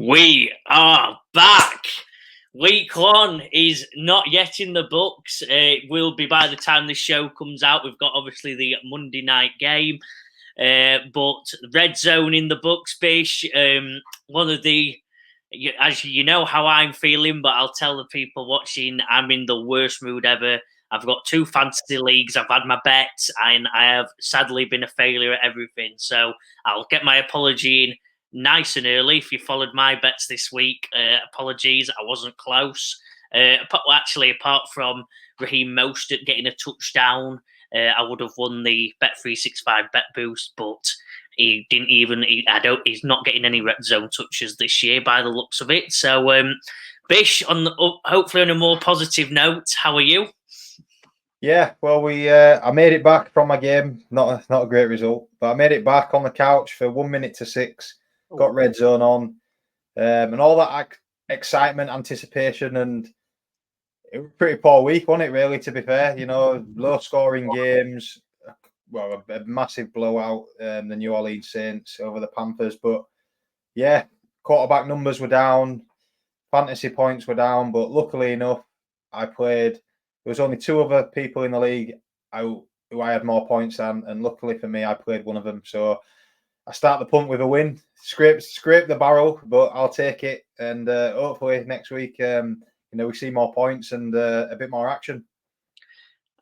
We are back. Week 1 is not yet in the books. It will be by the time this show comes out. We've got obviously the Monday night game, but Red Zone in the books, Bish. One of the, as you know how I'm feeling, but I'll tell the people watching, I'm in the worst mood ever. I've got 2 fantasy leagues. I've had my bets, and I have sadly been a failure at everything. So I'll get my apology in nice and early. If you followed my bets this week, apologies, I wasn't close. Actually, apart from Raheem Mostert getting a touchdown, I would have won the Bet365 bet boost, but he didn't even. He's not getting any red zone touches this year by the looks of it. So, Bish, hopefully on a more positive note, how are you? Yeah, well, I made it back from my game. Not a great result, but I made it back on the couch for 1 minute to 6. Got red zone on, and all that excitement, anticipation, and it was a pretty poor week, wasn't it? Really, to be fair, low scoring games. Well, a massive blowout, the New Orleans Saints over the Panthers, but yeah, quarterback numbers were down, fantasy points were down, but luckily enough, I played. There was only 2 other people in the league who I had more points than, and luckily for me, I played one of them. So I start the punt with a win. Scrape the barrel, but I'll take it. And hopefully next week, we see more points and a bit more action.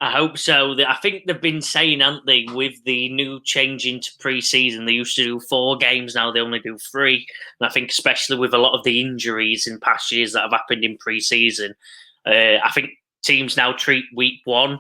I hope so. I think they've been saying, haven't they, with the new change into pre-season, they used to do 4 games, now they only do 3. And I think especially with a lot of the injuries in past years that have happened in pre-season, I think teams now treat week 1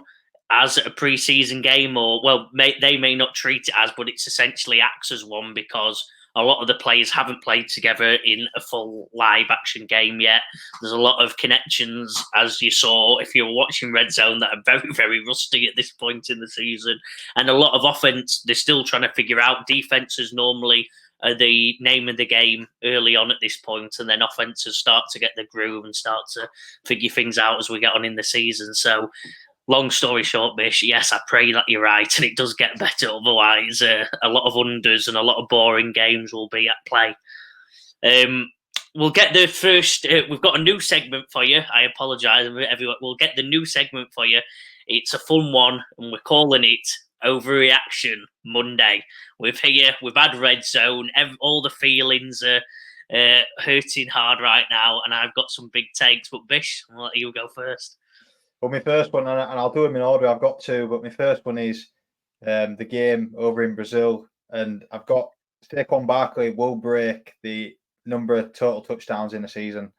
as a pre-season game, or, well, they may not treat it as, but it's essentially acts as one because a lot of the players haven't played together in a full live action game yet. There's a lot of connections, as you saw if you were watching Red Zone, that are very, very rusty at this point in the season. And a lot of offense, they're still trying to figure out. Defenses normally are the name of the game early on at this point, and then offenses start to get the groove and start to figure things out as we get on in the season. So, long story short, Bish, yes, I pray that you're right, and it does get better. Otherwise, a lot of unders and a lot of boring games will be at play. We'll get the first. We've got a new segment for you. I apologise, everyone. We'll get the new segment for you. It's a fun one, and we're calling it Overreaction Monday. We've had Red Zone. All the feelings are hurting hard right now, and I've got some big takes. But Bish, I'll let you go first. Well, my first one, and I'll do them in order. I've got 2, but my first one is the game over in Brazil, and I've got Saquon Barkley will break the number of total touchdowns in a season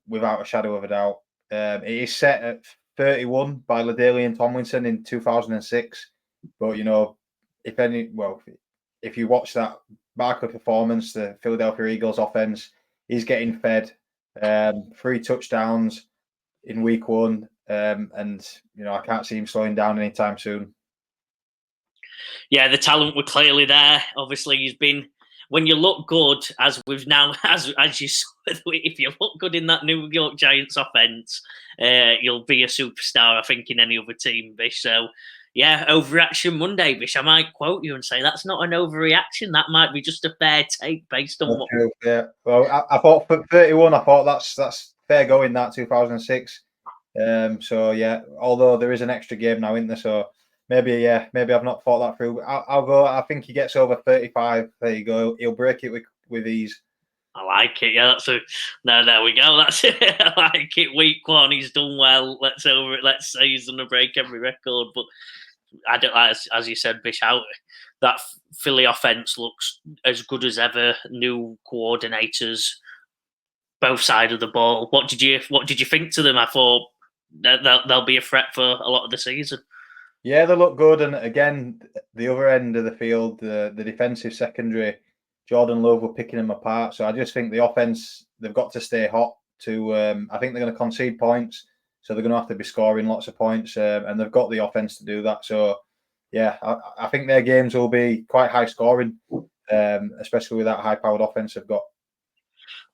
without a shadow of a doubt. It is set at 31 by LaDainian Tomlinson in 2006, but if you watch that Barkley performance, the Philadelphia Eagles offense, he's getting fed 3 touchdowns in week 1. And I can't see him slowing down anytime soon. Yeah, the talent were clearly there. Obviously, he's been. When you look good, as we've now, as you saw, if you look good in that New York Giants offense, you'll be a superstar, I think, in any other team, Bish. So, yeah, Overreaction Monday, Bish. I might quote you and say that's not an overreaction. That might be just a fair take based on what. True, yeah. Well, I thought for 31, I thought that's fair going. That 2006. So yeah, although there is an extra game now, isn't there? So maybe I've not thought that through. I'll go. I think he gets over 35. There you go. He'll break it with ease. I like it. Yeah, there we go. That's it. I like it. Week 1, he's done well. Let's say he's gonna break every record. But I don't, as you said, Bish, out that Philly offense looks as good as ever. New coordinators, both sides of the ball. What did you think to them? I thought they'll be a threat for a lot of the season. Yeah, they look good. And again, the other end of the field, the defensive secondary, Jordan Love were picking them apart. So I just think the offense, they've got to stay hot to, I think they're going to concede points. So they're going to have to be scoring lots of points. And they've got the offense to do that. So yeah, I think their games will be quite high scoring, especially with that high powered offense they've got.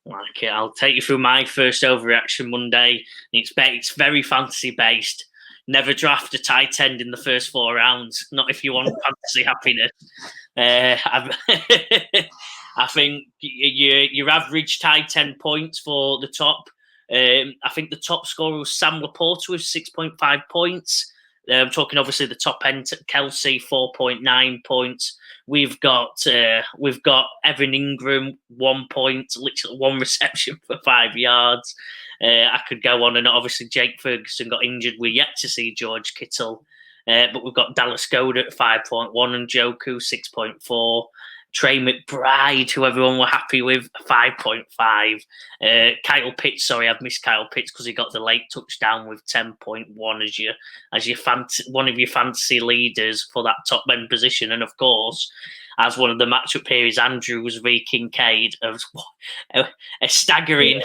Like it. I'll take you through my first Overreaction Monday. It's very fantasy based. never draft a tight end in the first 4 rounds. Not if you want fantasy happiness. I think your average tight end points for the top. I think the top scorer was Sam Laporta with 6.5 points. I'm talking obviously the top end. Kelsey 4.9 points. We've got Evan Ingram 1 point, literally 1 reception for 5 yards. I could go on, and obviously Jake Ferguson got injured. We're yet to see George Kittle, but we've got Dallas Goedert at 5.1 and Joku 6.4. Trey McBride, who everyone were happy with, 5.5. Kyle Pitts, sorry, I've missed Kyle Pitts because he got the late touchdown with 10.1 as your one of your fantasy leaders for that top end position. And of course, as one of the matchup here is Andrews v Kincaid of a staggering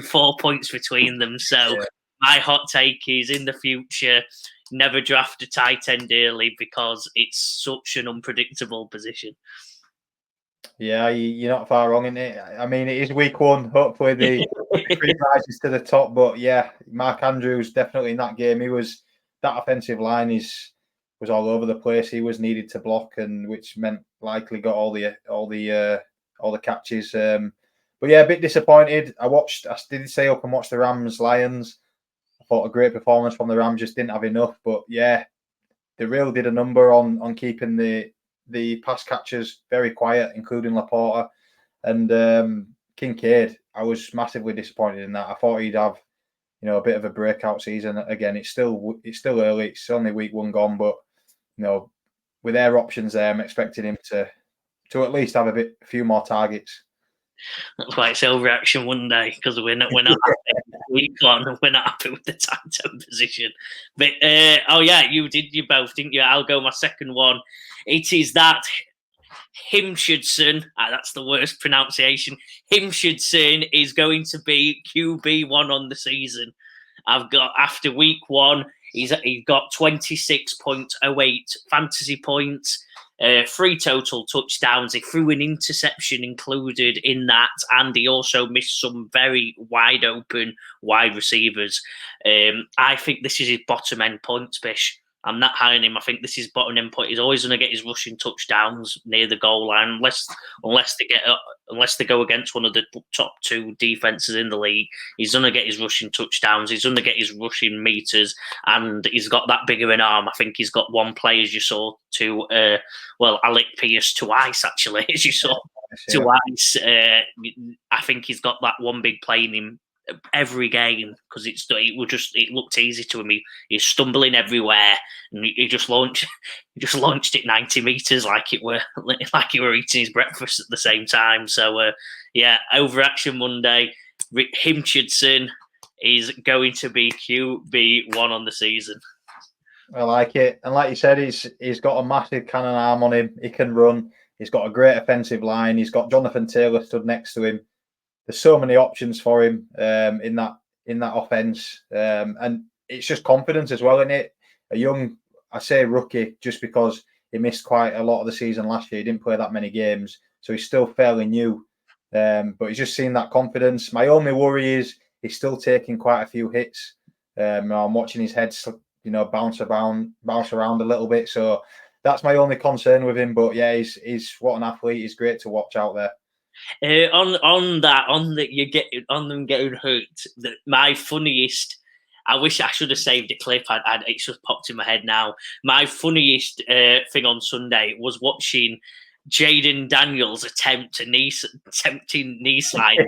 4 points between them. So my hot take is, in the future, never draft a tight end early because it's such an unpredictable position. Yeah, you're not far wrong in it. I mean, it is week 1. Hopefully the cream rises to the top. But yeah, Mark Andrews definitely in that game. That offensive line was all over the place. He was needed to block, and which meant likely got all the catches. But yeah, a bit disappointed. I did stay up and watch the Rams Lions. I thought a great performance from the Rams, just didn't have enough. But yeah, they really did a number on keeping the pass catchers very quiet, including Laporta and Kincaid. I was massively disappointed in that. I thought he'd have, a bit of a breakout season. Again, it's still early. It's only week 1 gone, but with their options there, I'm expecting him to at least have a few more targets. That's why it's Overreaction Monday, because we're not happy week 1. We're not happy with the tight end position. But you both, didn't you? I'll go my second one. It is that Himshudson. That's the worst pronunciation. Himshudson is going to be QB1 on the season. I've got, after week 1, he's got 26.08 fantasy points. 3 total touchdowns. He threw an interception included in that, and he also missed some very wide open wide receivers. I think this is his bottom end points, Bish. I'm not high on him. I think this is bottom end point. He's always going to get his rushing touchdowns near the goal line, unless they go against one of the top 2 defenses in the league. He's going to get his rushing touchdowns. He's going to get his rushing meters, and he's got that bigger an arm. I think he's got one play, as you saw, to Alec Pierce twice, actually, as you saw, twice. I think he's got that one big play in him every game, because it looked easy to him. He's stumbling everywhere, and he just launched it 90 meters like he were eating his breakfast at the same time. So Overreaction Monday. Himchudson is going to be QB1 on the season. I like it, and like you said, he's got a massive cannon arm on him. He can run. He's got a great offensive line. He's got Jonathan Taylor stood next to him. There's so many options for him in that offense, and it's just confidence as well in it. A young, I say rookie, just because he missed quite a lot of the season last year. He didn't play that many games, so he's still fairly new. But he's just seen that confidence. My only worry is he's still taking quite a few hits. I'm watching his head, bounce around a little bit. So that's my only concern with him. But yeah, he's what an athlete. He's great to watch out there. On them getting hurt, my funniest. I wish I should have saved a clip. It's just popped in my head now. My funniest thing on Sunday was watching Jaden Daniels attempting knee slide.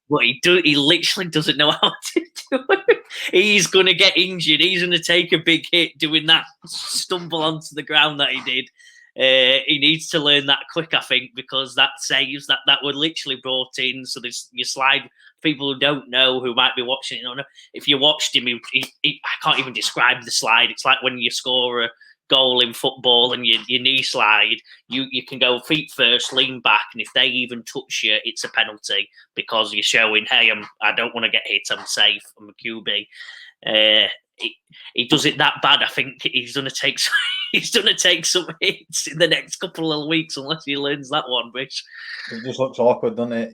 But he literally doesn't know how to do it. He's going to get injured. He's going to take a big hit doing that stumble onto the ground that he did. He needs to learn that quick, I think, because that saves that were literally brought in. So you slide. People who don't know, who might be watching it, don't know. If you watched him, I can't even describe the slide. It's like when you score a goal in football and your knee slide, you can go feet first, lean back, and if they even touch you, it's a penalty because you're showing, hey, I don't want to get hit. I'm safe. I'm a QB. He does it that bad. I think he's going to take some hits in the next couple of weeks unless he learns that one, Rich. It just looks awkward, doesn't it?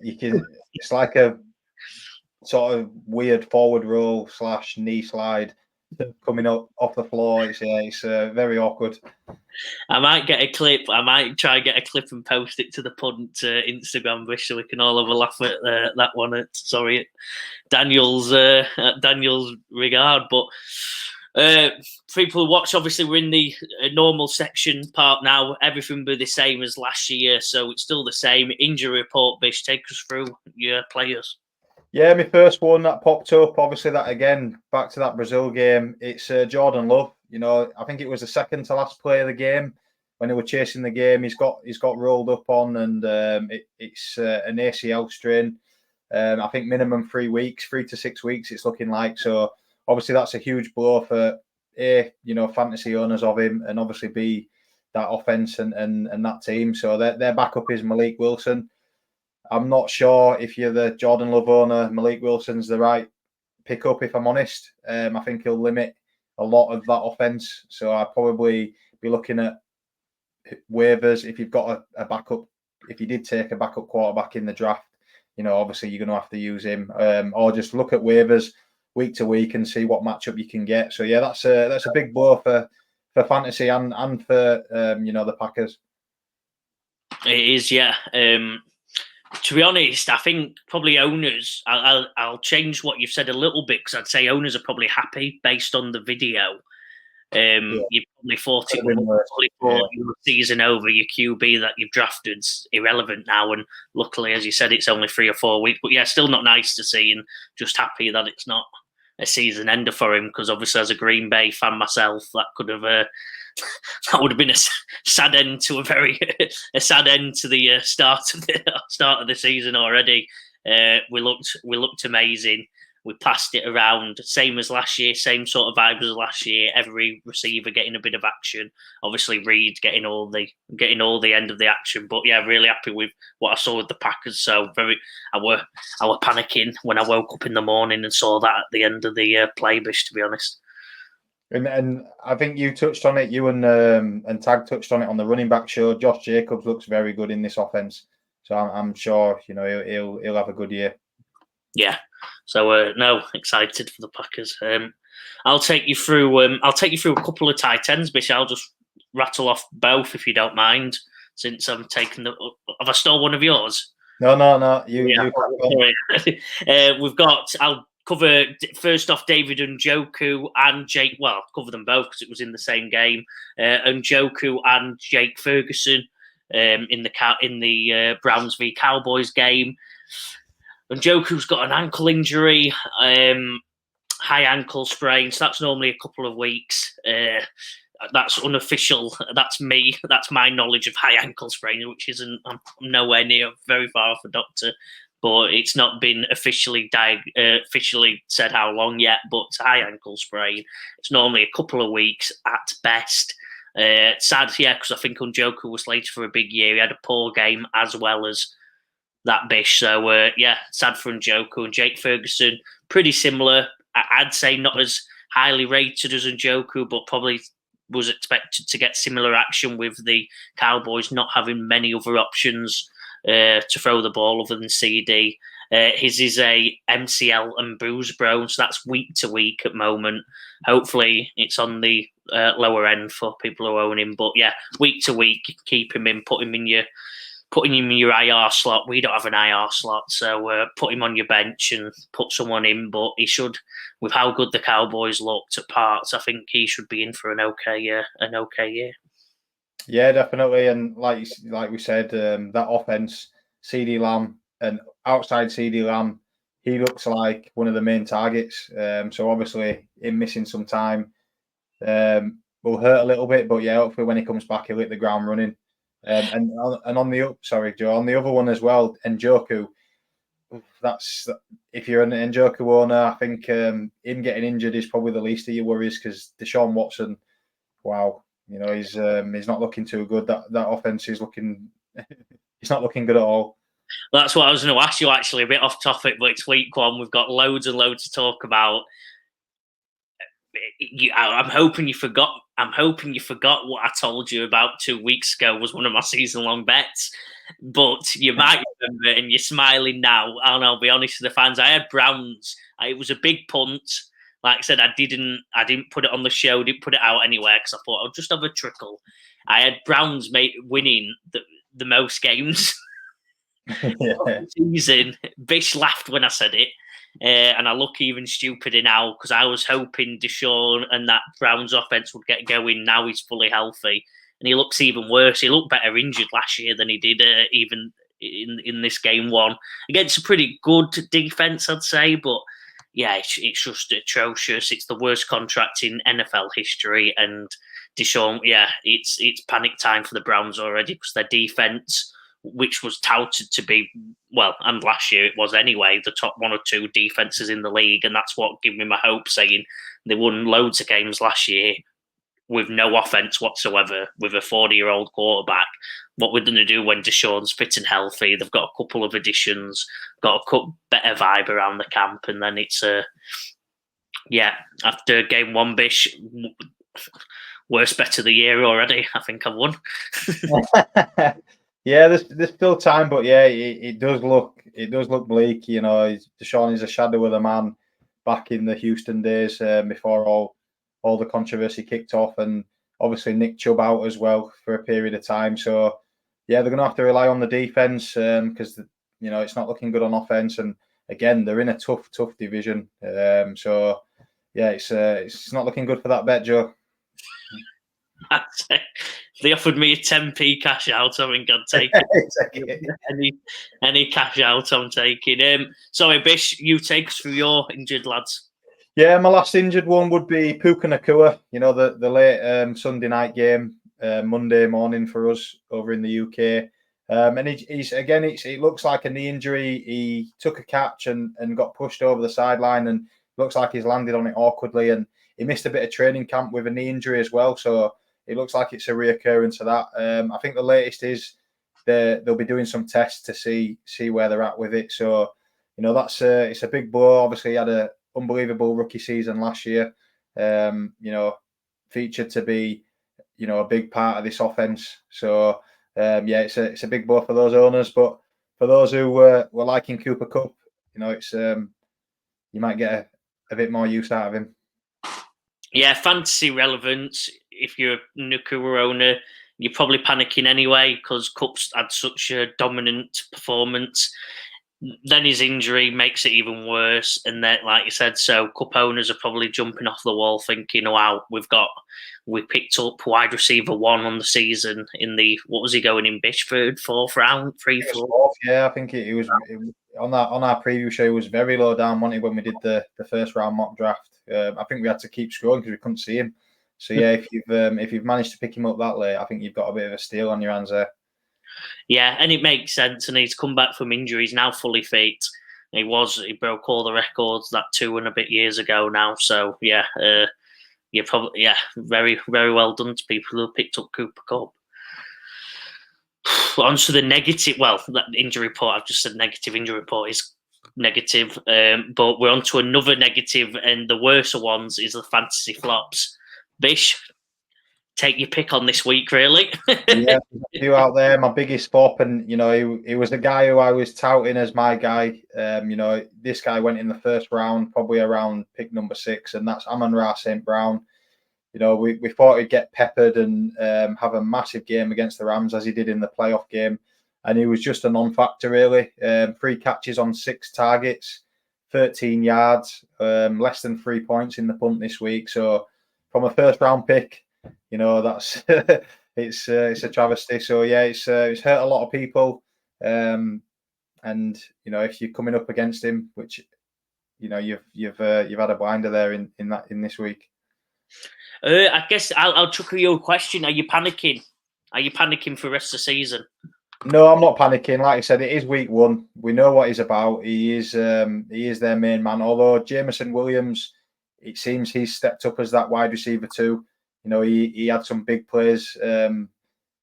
It's like a sort of weird forward roll / knee slide. coming up off the floor. It's very awkward. I might get a clip. I might try and get a clip and post it to the Punt Instagram, wish, so we can all have a laugh at that one. Sorry, Daniel's regard. But people who watch, obviously, we're in the normal section part now. Everything will be the same as last year, so it's still the same. Injury report, Bish, take us through your players. Yeah, my first one that popped up, obviously that again, back to that Brazil game, it's Jordan Love. I think it was the second to last play of the game when they were chasing the game. He's got rolled up on, and it's an ACL strain. I think minimum 3 weeks, 3 to 6 weeks, it's looking like. So obviously that's a huge blow for fantasy owners of him, and obviously B, that offense and that team. So their backup is Malik Wilson. I'm not sure if you're the Jordan Love owner, Malik Wilson's the right pickup, if I'm honest. I think he'll limit a lot of that offense. So I'd probably be looking at waivers if you've got a backup. If you did take a backup quarterback in the draft, obviously you're going to have to use him. Or just look at waivers week to week and see what matchup you can get. So yeah, that's a big blow for fantasy and for the Packers. It is, yeah. To be honest, I think probably owners. I'll change what you've said a little bit, because I'd say owners are probably happy based on the video. You probably thought your season over, your QB that you've drafted's irrelevant now, and luckily, as you said, it's only 3 or 4 weeks. But yeah, still not nice to see, and just happy that it's not a season ender for him, because obviously, as a Green Bay fan myself, that could have. That would have been a sad end to a sad end to the start of the season already. We looked amazing. We passed it around, same as last year, same sort of vibes as last year. Every receiver getting a bit of action. Obviously, Reed getting all the end of the action. But yeah, really happy with what I saw with the Packers. So I were panicking when I woke up in the morning and saw that at the end of the playbish, to be honest. And I think you touched on it. You and Tag touched on it on the running back show. Josh Jacobs looks very good in this offense, so I'm sure he'll have a good year. Yeah. So excited for the Packers. I'll take you through. A couple of tight ends, Bish. I'll just rattle off both if you don't mind. Since I'm taking have I stole one of yours? No. You. We've got. I'll cover first off David Njoku and Jake. Well, I'll cover them both because it was in the same game. Njoku and Jake Ferguson in the Browns v Cowboys game. Njoku's got an ankle injury, high ankle sprain. So that's normally a couple of weeks. That's unofficial. That's me. That's my knowledge of high ankle sprain, which isn't. I'm nowhere near, very far off a doctor. But it's not been officially said how long yet. But it's a high ankle sprain. It's normally a couple of weeks at best. Sad, yeah, because I think Njoku was slated for a big year. He had a poor game as well as that Bish. So yeah, sad for Njoku. And Jake Ferguson, pretty similar. I'd say not as highly rated as Njoku, but probably was expected to get similar action with the Cowboys not having many other options to throw the ball other than CD. His is a MCL and bruise bone, so that's week to week at the moment. Hopefully it's on the lower end for people who own him. But yeah, week to week, keep him in, putting him in your IR slot. We don't have an IR slot, so put him on your bench and put someone in. But he should, with how good the Cowboys looked at parts, I think he should be in for an okay year. Yeah, definitely. And like we said, that offense, CD Lamb and outside CD Lamb, he looks like one of the main targets. So obviously, him missing some time will hurt a little bit. But yeah, hopefully when he comes back, he'll hit the ground running. And on the other one as well, Njoku. That's if you're an Njoku owner, I think him getting injured is probably the least of your worries, because Deshaun Watson, wow, he's not looking too good. That offense is looking, it's not looking good at all. That's what I was going to ask you. Actually, a bit off topic, but it's week one. We've got loads and loads to talk about. I'm hoping you forgot. I'm hoping you forgot what I told you about 2 weeks ago was one of my season-long bets. But you might remember, and you're smiling now. And I'll be honest with the fans. I had Browns. It was a big punt. Like I said, I didn't put it on the show, didn't put it out anywhere because I thought I'll just have a trickle. I had Browns winning the most games of the season. Bish laughed when I said it. And I look even stupider now because I was hoping Deshaun and that Browns offense would get going. Now he's fully healthy, and he looks even worse. He looked better injured last year than he did even in this game one against a pretty good defense, I'd say. But yeah, it's just atrocious. It's the worst contract in NFL history, and Deshaun, yeah, it's panic time for the Browns already because their defense, which was touted to be, well, and last year it was anyway, the top one or two defenses in the league. And that's what gave me my hope, saying they won loads of games last year with no offense whatsoever, with a 40-year-old quarterback. What we're going to do when Deshaun's fit and healthy, they've got a couple of additions, got a better vibe around the camp. And then it's, after game one, Bish, worst bet of the year already. I think I've won. Yeah, there's still time, but yeah, it does look bleak. You know, Deshaun is a shadow of the man back in the Houston days before all the controversy kicked off, and obviously Nick Chubb out as well for a period of time. So yeah, they're going to have to rely on the defense because you know it's not looking good on offense, and again they're in a tough division. So yeah, it's not looking good for that bet, Joe. They offered me a 10p cash out. I think I'd take it. any cash out I'm taking. Sorry, Bish, you take us through your injured lads. Yeah, my last injured one would be Puka Nacua. You know, the late Sunday night game, Monday morning for us over in the UK. And he's again, it looks like a knee injury. He took a catch and got pushed over the sideline, and looks like he's landed on it awkwardly. And he missed a bit of training camp with a knee injury as well. So it looks like it's a reoccurrence of that. I think the latest is they'll be doing some tests to see where they're at with it. So, you know, that's it's a big blow. Obviously, he had an unbelievable rookie season last year. You know, featured to be, you know, a big part of this offense. So, yeah, it's a big blow for those owners. But for those who were liking Cooper Kupp, you know, it's you might get a bit more use out of him. Yeah, fantasy relevance. If you're a Nacua owner, you're probably panicking anyway because Kupp's had such a dominant performance. Then his injury makes it even worse. And then, like you said, so Kupp owners are probably jumping off the wall thinking, wow, we picked up wide receiver 1 on the season in the, what was he going in, Bish, fourth round, 3-4? Yeah, I think it was on our preview show. It was very low down, wasn't it, when we did the first round mock draft. I think we had to keep scrolling because we couldn't see him. So yeah, if you've managed to pick him up that late, I think you've got a bit of a steal on your hands there. Yeah, and it makes sense. And he's come back from injury. He's now fully fit. He broke all the records that 2 and a bit years ago now. So yeah, you're probably very, very well done to people who picked up Cooper Kupp. On to the negative. Well, that injury report, I've just said negative. Injury report is negative, but we're on to another negative, and the worst ones is the fantasy flops. Bish, take your pick on this week, really. Yeah, you out there, my biggest flop, and you know, he was the guy who I was touting as my guy. You know, this guy went in the first round, probably around pick number 6, and that's Amon-Ra St. Brown. You know, we thought he'd get peppered and have a massive game against the Rams as he did in the playoff game. And he was just a non-factor, really. 3 catches on 6 targets, 13 yards, less than 3 points in the punt this week. So from a first-round pick, you know, that's it's a travesty. So yeah, it's hurt a lot of people. And you know, if you're coming up against him, which you know you've had a blinder there in this week. I guess I'll chuckle you a question. Are you panicking? Are you panicking for the rest of the season? No, I'm not panicking. Like I said, it is week 1. We know what he's about. He is their main man. Although Jameson Williams, it seems he's stepped up as that wide receiver too. You know, he had some big plays, and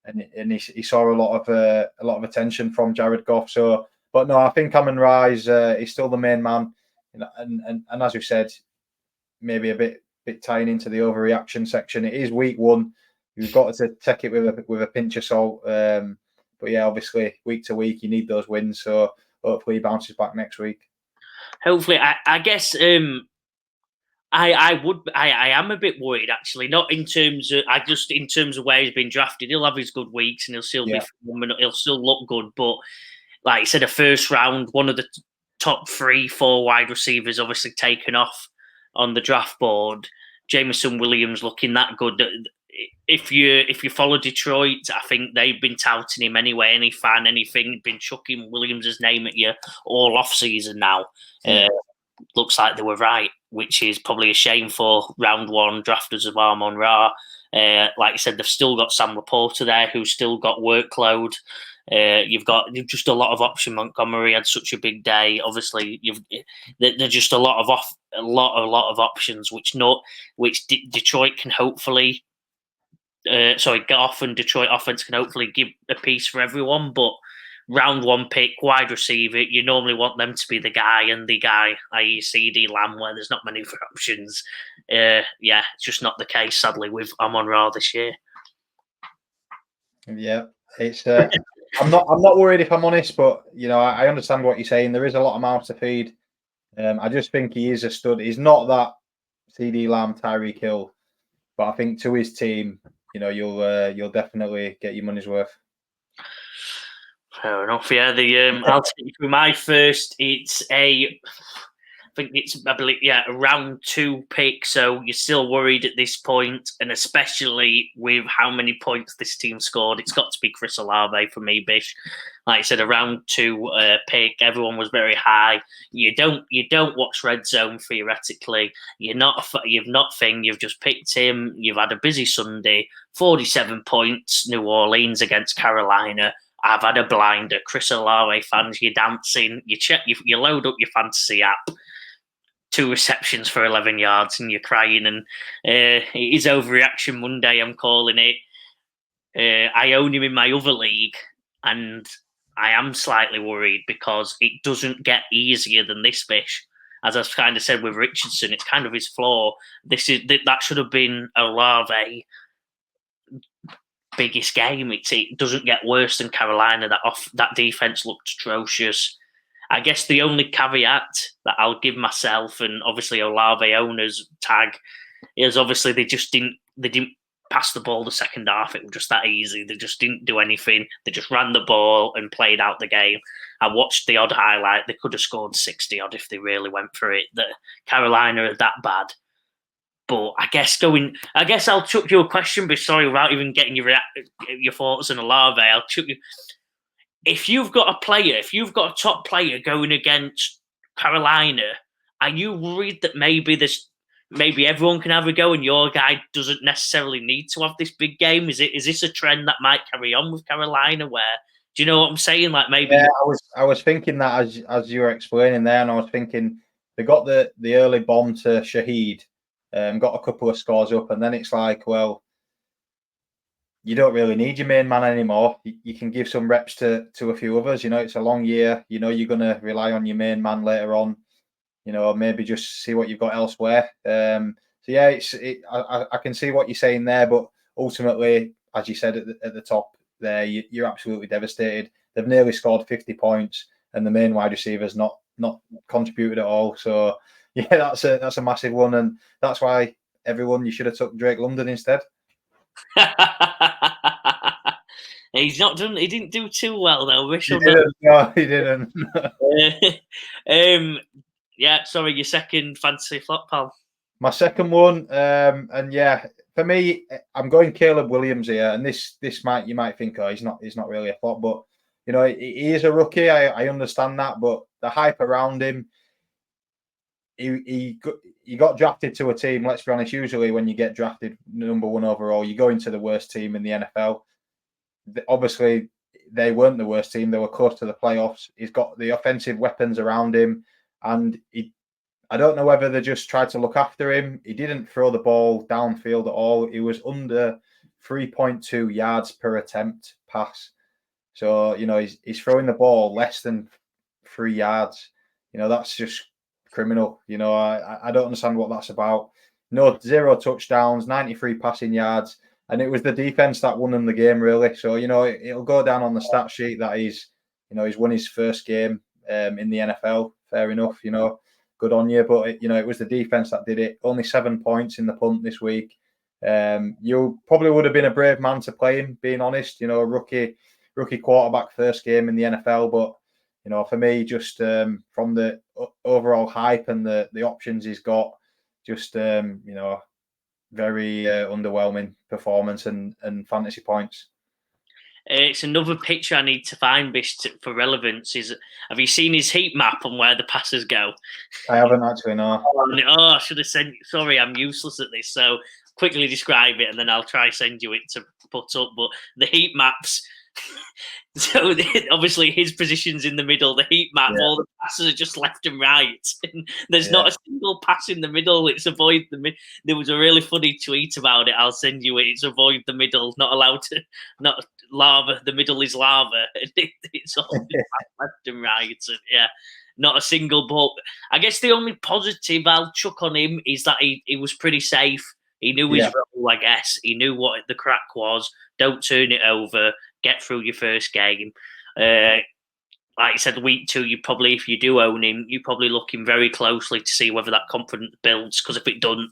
he saw a lot of attention from Jared Goff. So, but no, I think Amon-Ra is still the main man. You know, and as we said, maybe a bit tying into the overreaction section. It is week 1. You've got to take it with a pinch of salt. But yeah, obviously, week to week, you need those wins. So hopefully, he bounces back next week. Hopefully, I guess I am a bit worried actually. Not in terms of in terms of where he's been drafted. He'll have his good weeks and he'll still be phenomenal. He'll still look good. But like I said, a first round, one of the top 3-4 wide receivers, obviously taken off on the draft board. Jameson Williams looking that good. If you follow Detroit, I think they've been touting him anyway. Any fan, anything, been chucking Williams' name at you all off season now. Looks like they were right, which is probably a shame for round one drafters of Amon Ra. Like I said, they've still got Sam Laporta there, who's still got workload. You've just a lot of option. Montgomery had such a big day. Obviously, there's just a lot of options, which Detroit can hopefully. Goff and Detroit offense can hopefully give a piece for everyone, but round one pick, wide receiver, you normally want them to be the guy, i.e. CD Lamb, where there's not many options. It's just not the case, sadly, with Amon Ra this year. Yeah, it's. I'm not worried if I'm honest, but I understand what you're saying. There is a lot of mouths to feed. I just think he is a stud. He's not that CD Lamb, Tyreek Hill, but I think to his team, you'll definitely get your money's worth. Fair enough. Yeah, I'll take you through my first. I believe a round 2 pick. So you're still worried at this point, and especially with how many points this team scored, it's got to be Chris Olave for me, Bish. Like I said, a round 2 pick. Everyone was very high. You don't watch Red Zone theoretically. You've just picked him. You've had a busy Sunday. 47 points. New Orleans against Carolina. I've had a blinder. Chris Olave fans, you're dancing. You load up your fantasy app. 2 receptions for 11 yards, and you're crying. And it is Overreaction Monday, I'm calling it. I own him in my other league, and I am slightly worried because it doesn't get easier than this, Bish. As I've kind of said with Richardson, it's kind of his flaw. That should have been Olave biggest game. It doesn't get worse than Carolina. That defense looked atrocious. I guess the only caveat that I'll give myself and obviously Olave owners tag is obviously they didn't pass the ball the second half. It was just that easy. They just didn't do anything. They just ran the ball and played out the game. I watched the odd highlight. They could have scored 60 odd if they really went for it. The Carolina are that bad. But I guess I'll chuck you a question, but sorry, without even getting your thoughts on Olave, I'll chuck you. If you've got a top player going against Carolina, are you worried that maybe everyone can have a go and your guy doesn't necessarily need to have this big game? Is this a trend that might carry on with Carolina? Where, do you know what I'm saying? Like maybe. Yeah, I was thinking that as you were explaining there, and I was thinking they got the early bomb to Shaheed, got a couple of scores up, and then it's like, well, you don't really need your main man anymore. You can give some reps to a few others. It's a long year. You're going to rely on your main man later on. Maybe just see what you've got elsewhere. So yeah, I can see what you're saying there, but ultimately, as you said at the top there, you're absolutely devastated. They've nearly scored 50 points, and the main wide receiver's not contributed at all. So yeah, that's a massive one, and that's why you should have took Drake London instead. He didn't do too well though. No, he didn't. Yeah, sorry, your second fantasy flop, pal. My second one, and yeah, for me, I'm going Caleb Williams here, and you might think, oh, he's not really a flop, but he is a rookie. I understand that, but the hype around him, he got drafted to a team. Let's be honest. Usually, when you get drafted number 1 overall, you go into the worst team in the NFL. Obviously, they weren't the worst team. They were close to the playoffs. He's got the offensive weapons around him, and I don't know whether they just tried to look after him. He didn't throw the ball downfield at all. He was under 3.2 yards per attempt pass. So, he's throwing the ball less than 3 yards. That's just criminal. I don't understand what that's about. No, 0 touchdowns, 93 passing yards. And it was the defense that won him the game, really. So, it'll go down on the stat sheet that he's won his first game in the NFL. Fair enough, good on you. But it was the defense that did it. Only 7 points in the punt this week. You probably would have been a brave man to play him, being honest. Rookie quarterback, first game in the NFL. But for me, just from the overall hype and the options he's got, just very underwhelming performance and fantasy points. It's another picture I need to find, Bish, for relevance. Have you seen his heat map on where the passes go? I haven't actually, no. Oh, I should have sent. Sorry, I'm useless at this. So quickly describe it, and then I'll try send you it to put up. But the heat maps. So obviously his position's in the middle. The heat map, all the passes are just left and right. And there's not a single pass in the middle. It's avoid the middle. There was a really funny tweet about it. I'll send you it. It's avoid the middle. Not allowed to. Not lava. The middle is lava. It's all left and right. And not a single ball. I guess the only positive I'll chuck on him is that he was pretty safe. He knew his role, I guess. He knew what the crack was. Don't turn it over. Get through your first game. Like I said, week 2, if you do own him, you're probably looking very closely to see whether that confidence builds. Because if it doesn't,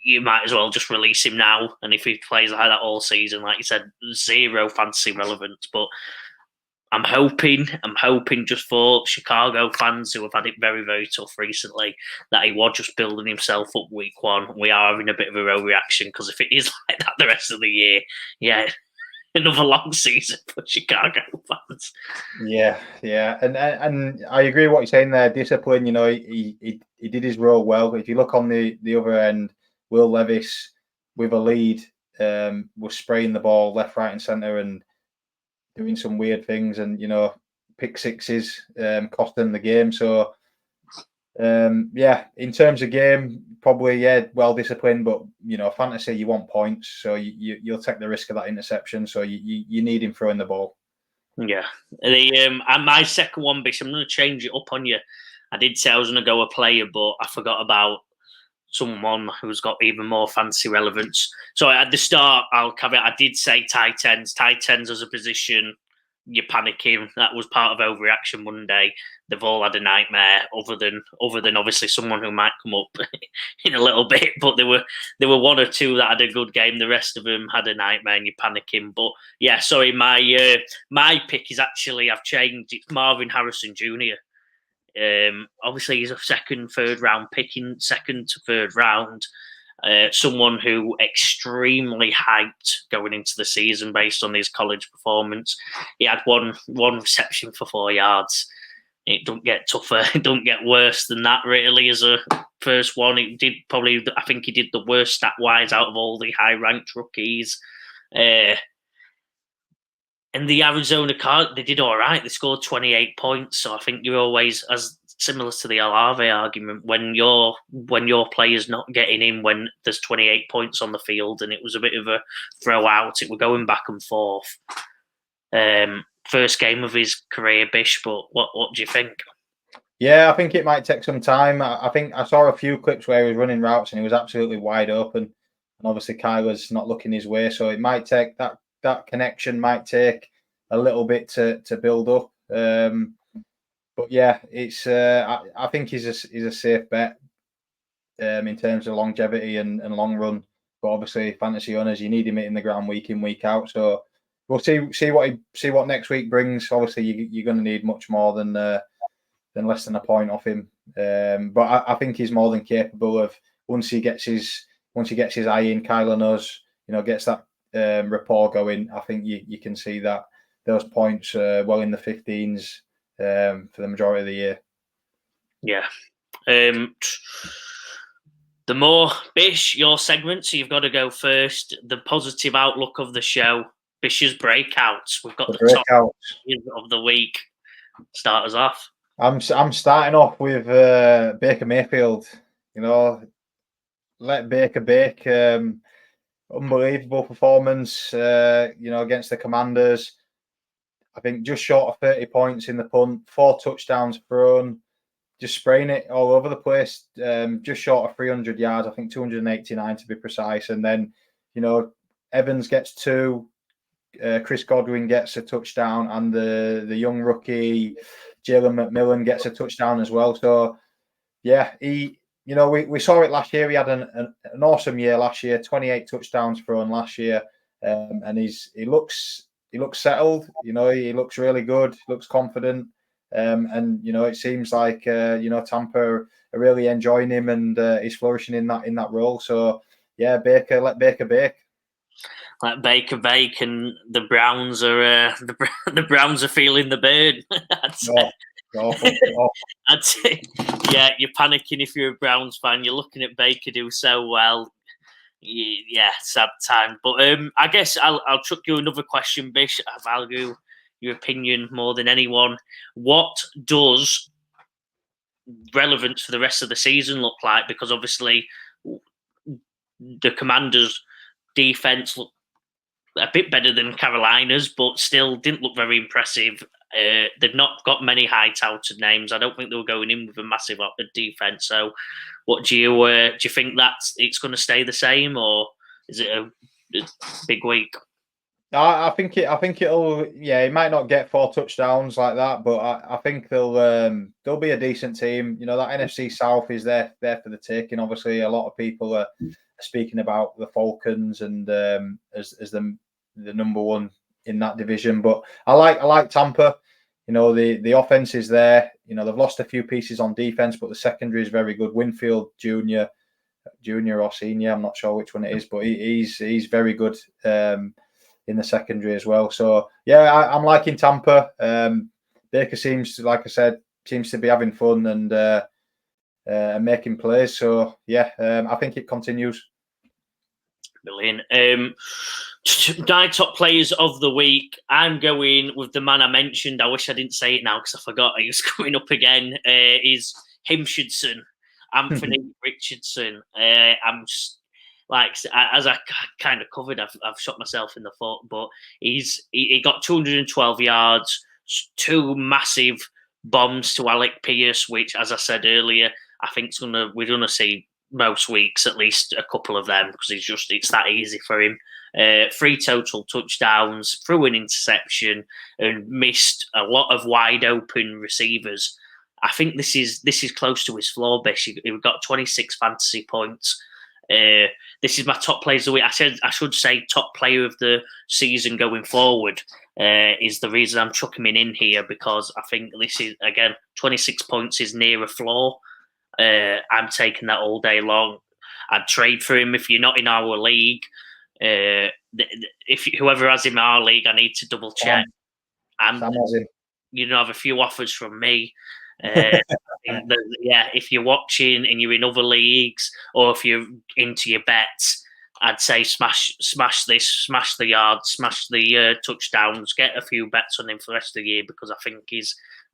you might as well just release him now. And if he plays like that all season, like you said, zero fantasy relevance. But I'm hoping just for Chicago fans who have had it very, very tough recently, that he was just building himself up week 1. We are having a bit of a overreaction, because if it is like that the rest of the year, another long season for Chicago fans. Yeah, and I agree with what you're saying there. Discipline, he did his role well. If you look on the other end, Will Levis with a lead was spraying the ball left, right, and centre and doing some weird things, and pick sixes costing the game. So in terms of game, probably well disciplined, but fantasy, you want points, so you'll take the risk of that interception. So you need him throwing the ball. Yeah, and my second one, Bish, I'm going to change it up on you. I did say I was going to go a player, but I forgot about someone who's got even more fantasy relevance. So at the start, I'll caveat, I did say tight ends. Tight ends as a position, you're panicking. That was part of Overreaction Monday. They've all had a nightmare, other than obviously someone who might come up in a little bit. But there were one or two that had a good game. The rest of them had a nightmare, and you're panicking. But sorry, my pick is actually, I've changed. It's Marvin Harrison Jr. Obviously, he's a second, third round pick in second to third round. Someone who extremely hyped going into the season based on his college performance. He had one reception for 4 yards. It don't get tougher. It don't get worse than that, really, as a first one. It did probably, I think he did the worst stat-wise out of all the high-ranked rookies. And the Arizona Cardinals, they did all right. They scored 28 points. So I think you're always, as similar to the Olave argument, when your player's not getting in when there's 28 points on the field, and it was a bit of a throw out. It was going back and forth. First game of his career, Bish, but what do you think? Yeah, I think it might take some time. I think I saw a few clips where he was running routes and he was absolutely wide open. And obviously Kyler's not looking his way. So it might take that connection might take a little bit to build up. But yeah, it's I think he's a safe bet in terms of longevity and long run. But obviously fantasy owners, you need him hitting the ground week in, week out. So we'll see what next week brings. Obviously, you're going to need much more than less than a point off him. But I think he's more than capable of, once he gets his eye in, Kyler knows, gets that rapport going. I think you can see that those points well in the 15s for the majority of the year. Yeah. The more, Bish, your segment, so you've got to go first. The positive outlook of the show, Bish's breakouts. We've got the top of the week. Start us off. I'm starting off with Baker Mayfield. Let Baker bake. Unbelievable performance. Against the Commanders. I think just short of 30 points in the punt, 4 touchdowns thrown. Just spraying it all over the place. Just short of 300 yards. I think 289 to be precise. And then, Evans gets 2. Chris Godwin gets a touchdown, and the young rookie Jalen McMillan gets a touchdown as well. So Yeah, we saw it last year. He had an awesome year last year. 28 touchdowns thrown last year, and he looks settled. He looks really good. He looks confident, and it seems like Tampa are really enjoying him, and he's flourishing in that role. So yeah, let Baker bake. Like Baker bake, and the Browns are the Browns are feeling the burn. I'd say, yeah, you're panicking if you're a Browns fan. You're looking at Baker do so well. Yeah, sad time. But I guess I'll chuck you another question, Bish. I value your opinion more than anyone. What does relevance for the rest of the season look like? Because obviously the Commanders' defense looked a bit better than Carolina's, but still didn't look very impressive. They've not got many high-touted names. I don't think they were going in with a massive defense. So, what do you think that it's going to stay the same, or is it a big week? I think it'll. Yeah, it might not get 4 touchdowns like that, but I think they'll be a decent team. That NFC South is there for the taking. Obviously, a lot of people are speaking about the Falcons and as the number one in that division. But I like Tampa. The offense is there. They've lost a few pieces on defense, but the secondary is very good. Winfield Jr. or Senior, I'm not sure which one it is, but he's very good in the secondary as well. So yeah, I'm liking Tampa. Baker seems, like I said, to be having fun and making plays. So yeah, I think it continues. Brilliant. My top players of the week. I'm going with the man I mentioned. I wish I didn't say it now because I forgot he was coming up again. Is Himshidson, Anthony Richardson. I'm like, as I kind of covered, I've shot myself in the foot, but he got 212 yards, 2 massive bombs to Alec Pierce, which, as I said earlier, I think we're gonna see most weeks at least a couple of them because it's that easy for him. 3 total touchdowns, threw an interception, and missed a lot of wide open receivers. I think this is close to his floor, Bish. He got 26 fantasy points. This is my top players of the week. I should say top player of the season going forward is the reason I'm chucking him in here, because I think this is, again, 26 points is near a floor. I'm taking that all day long. I'd trade for him if you're not in our league. If whoever has him in our league, I need to double check. You have a few offers from me. If you're watching and you're in other leagues, or if you're into your bets, I'd say smash this, smash the yards, smash the touchdowns, get a few bets on him for the rest of the year, because I think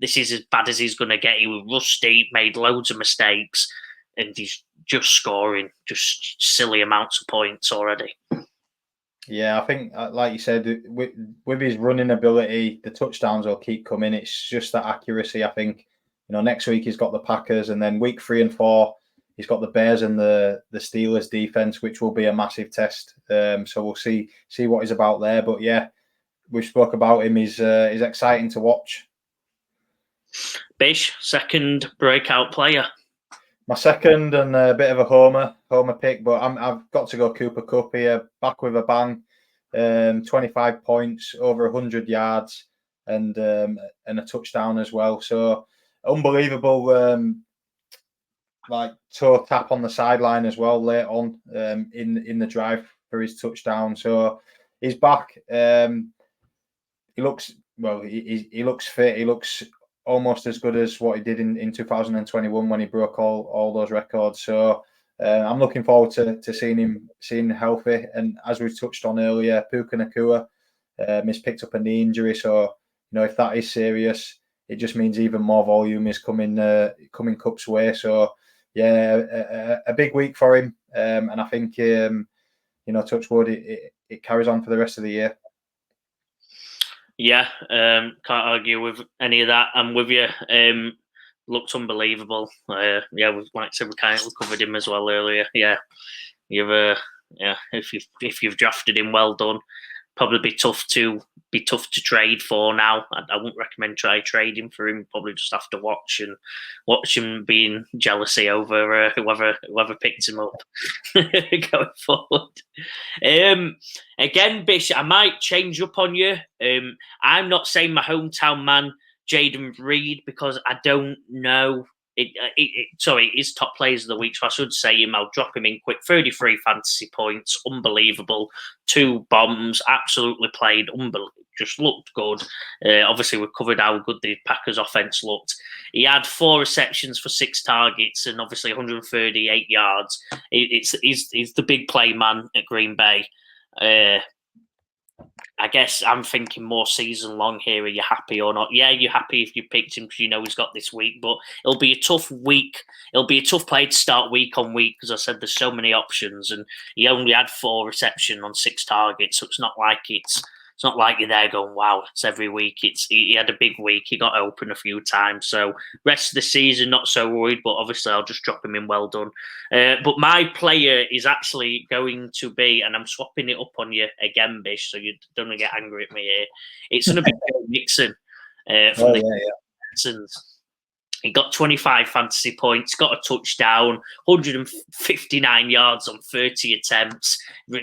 this is as bad as he's going to get. He was rusty, made loads of mistakes, and he's just scoring just silly amounts of points already. Yeah, I think, like you said, with his running ability, the touchdowns will keep coming. It's just that accuracy. I think, next week he's got the Packers, and then week 3 and 4 he's got the Bears and the Steelers defense, which will be a massive test. So we'll see what he's about there. But yeah, we spoke about him. He's exciting to watch. Bish, second breakout player. My second, and a bit of a homer pick, but I've got to go Cooper Kupp here, back with a bang. 25 points, over 100 yards, and a touchdown as well. So unbelievable, toe tap on the sideline as well late on in the drive for his touchdown. So he's back. He looks he looks fit. He looks almost as good as what he did in 2021 when he broke all those records. So I'm looking forward to seeing him healthy. And as we touched on earlier, Puka Nacua has picked up a knee injury. So if that is serious, it just means even more volume is coming Kupp's way. So yeah, a big week for him. And I think touch wood, it carries on for the rest of the year. Yeah, can't argue with any of that. I'm with you. Looked unbelievable. Like I said, we kind of covered him as well earlier. Yeah, if you've drafted him, well done. probably be tough to trade for now. I wouldn't recommend trading for him. Probably just have to watch him being jealousy over whoever picked him up going forward. Again, Bish, I might change up on you. I'm not saying my hometown man Jaden Reed because I don't know. Sorry, it is top players of the week, so I should say him. I'll drop him in quick. 33 fantasy points, unbelievable. 2 bombs, absolutely played, just looked good. Obviously, we've covered how good the Packers' offense looked. He had 4 receptions for 6 targets and obviously 138 yards. He's the big play man at Green Bay. I guess I'm thinking more season long here. Are you happy or not? Yeah, you're happy if you picked him because you know he's got this week, but it'll be a tough week. It'll be a tough play to start week on week because I said there's so many options, and he only had 4 reception on 6 targets, so it's not like you're there going, wow, it's every week. He had a big week. He got open a few times. So rest of the season, not so worried, but obviously I'll just drop him in well done. But my player is actually going to be, and I'm swapping it up on you again, Bish, so you don't get angry at me here. It's going to be Joe Mixon from the Texans. He got 25 fantasy points, got a touchdown, 159 yards on 30 attempts,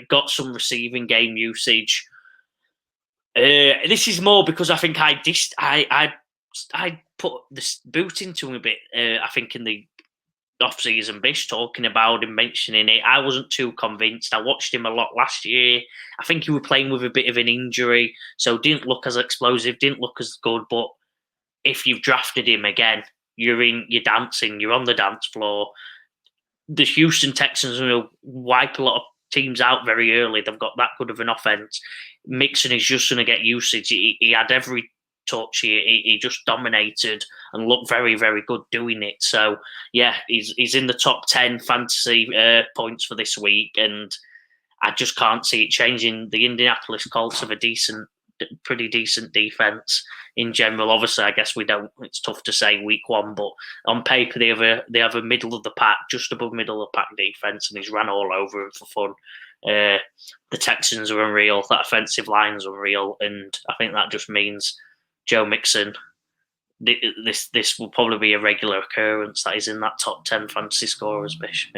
got some receiving game usage. This is more because I think I put the boot into him a bit. I think in the off-season, Bish talking about him, mentioning it. I wasn't too convinced. I watched him a lot last year. I think he was playing with a bit of an injury, so didn't look as explosive, didn't look as good. But if you've drafted him again, you're dancing, you're on the dance floor. The Houston Texans will wipe a lot of teams out very early. They've got that good of an offense. Mixon is just going to get usage. He had every touch. He just dominated and looked very, very good doing it. So yeah, he's in the top 10 fantasy points for this week, and I just can't see it changing. The Indianapolis Colts have a pretty decent defense in general. Obviously, I guess we don't. It's tough to say week 1, but on paper they have a middle of the pack, just above middle of the pack defense, and he's ran all over him for fun. The Texans are unreal. That offensive line's unreal, and I think that just means Joe Mixon. This will probably be a regular occurrence that he's in that top 10 fantasy scorers, Bish.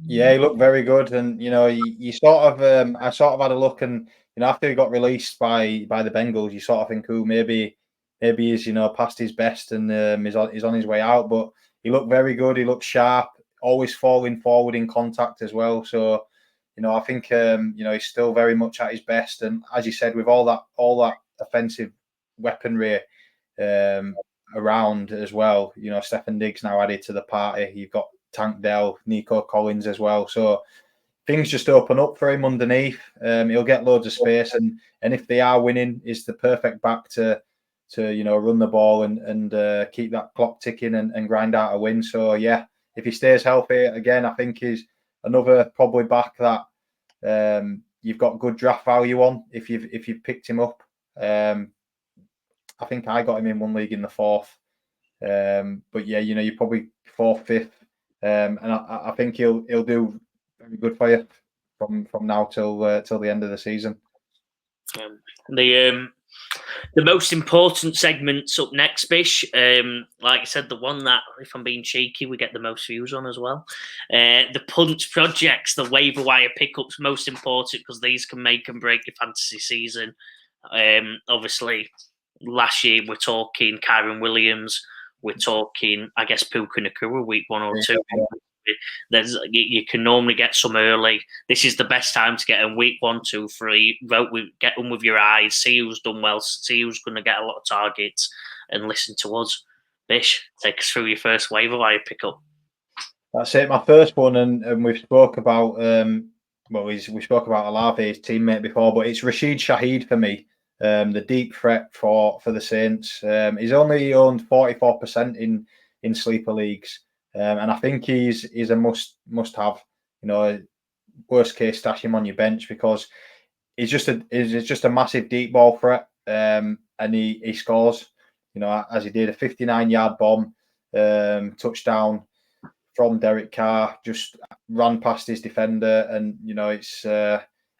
Yeah, he looked very good, and you sort of I sort of had a look, and after he got released by the Bengals, you sort of think, maybe he's past his best and he's on his way out. But he looked very good. He looked sharp, always falling forward in contact as well. So I think he's still very much at his best. And as you said, with all that offensive weaponry around as well, Stephen Diggs now added to the party. You've got Tank Dell, Nico Collins as well. So things just open up for him underneath. He'll get loads of space, and if they are winning, is the perfect back to run the ball and keep that clock ticking and grind out a win. So yeah, if he stays healthy again, I think he's another probably back that you've got good draft value on if you've picked him up. I think I got him in one league in the 4th, but yeah, you're probably 4th, 5th. And I think he'll do very good for you from now till the end of the season. The most important segment's up next, Bish. Like I said, the one that, if I'm being cheeky, we get the most views on as well. The punt projects, the waiver wire pickups, most important because these can make and break your fantasy season. Obviously, last year we're talking Kyron Williams. We're talking, I guess, Puka Nakua week 1 or 2. Yeah. You can normally get some early. This is the best time to get them week 1, 2, 3. Get them with your eyes. See who's done well. See who's going to get a lot of targets, and listen to us. Bish, take us through your first waiver wire pickup. That's it. My first one, and we've spoke about we spoke about Olave, his teammate, before, but it's Rashid Shaheed for me. The deep threat for the Saints. He's only owned 44% in sleeper leagues, and I think he's a must have. Worst case, stash him on your bench because he's just a massive deep ball threat, and he scores. As he did a 59-yard bomb touchdown from Derek Carr, just ran past his defender, and it's.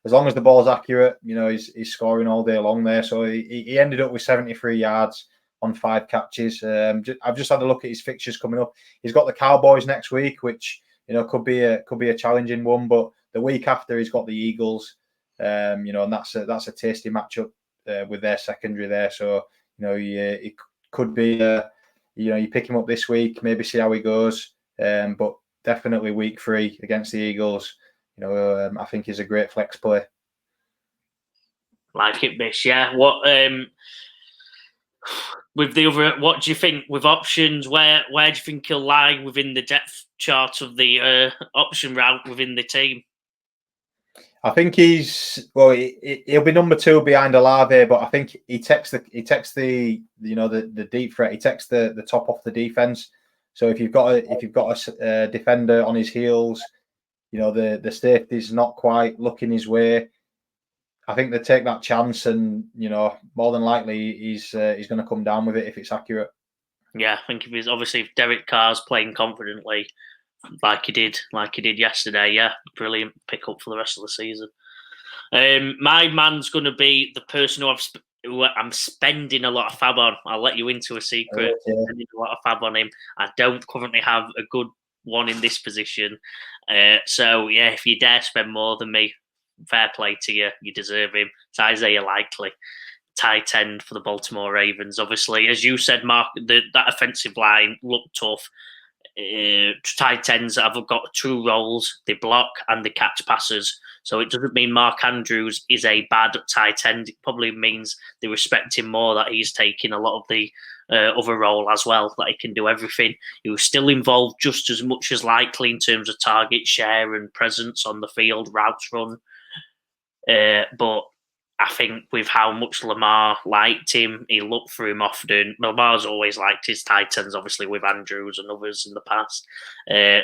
as long as the ball's accurate, he's scoring all day long there. So he ended up with 73 yards on 5 catches. I've just had a look at his fixtures coming up. He's got the Cowboys next week, which could be a challenging one. But the week after, he's got the Eagles. And that's a tasty matchup with their secondary there. So it could be you pick him up this week, maybe see how he goes. But definitely week 3 against the Eagles. I think he's a great flex play. Like it, Bish. Yeah. What with the other? What do you think with options? Where do you think he'll lie within the depth chart of the option route within the team? I think he'll be number 2 behind Olave, but I think he takes the deep threat. He takes the top off the defense. So if you've got a defender on his heels, the safety's not quite looking his way. I think they take that chance, and more than likely he's going to come down with it if it's accurate. Yeah, I think if Derek Carr's playing confidently, like he did yesterday, yeah, brilliant pick up for the rest of the season. My man's going to be the person who I'm spending a lot of fab on. I'll let you into a secret. Okay. Spending a lot of fab on him. I don't currently have a good one in this position. So yeah, if you dare spend more than me, fair play to you. You deserve him. It's Isaiah Likely, tight end for the Baltimore Ravens. Obviously, as you said, Mark, that offensive line looked tough. Tight ends have got 2 roles: they block and they catch passes. So it doesn't mean Mark Andrews is a bad tight end. It probably means they respect him more, that he's taking a lot of the other role as well, that he can do everything. He was still involved just as much as Likely in terms of target share and presence on the field, routes run. But I think with how much Lamar liked him, he looked for him often. Lamar's always liked his tight ends, obviously, with Andrews and others in the past.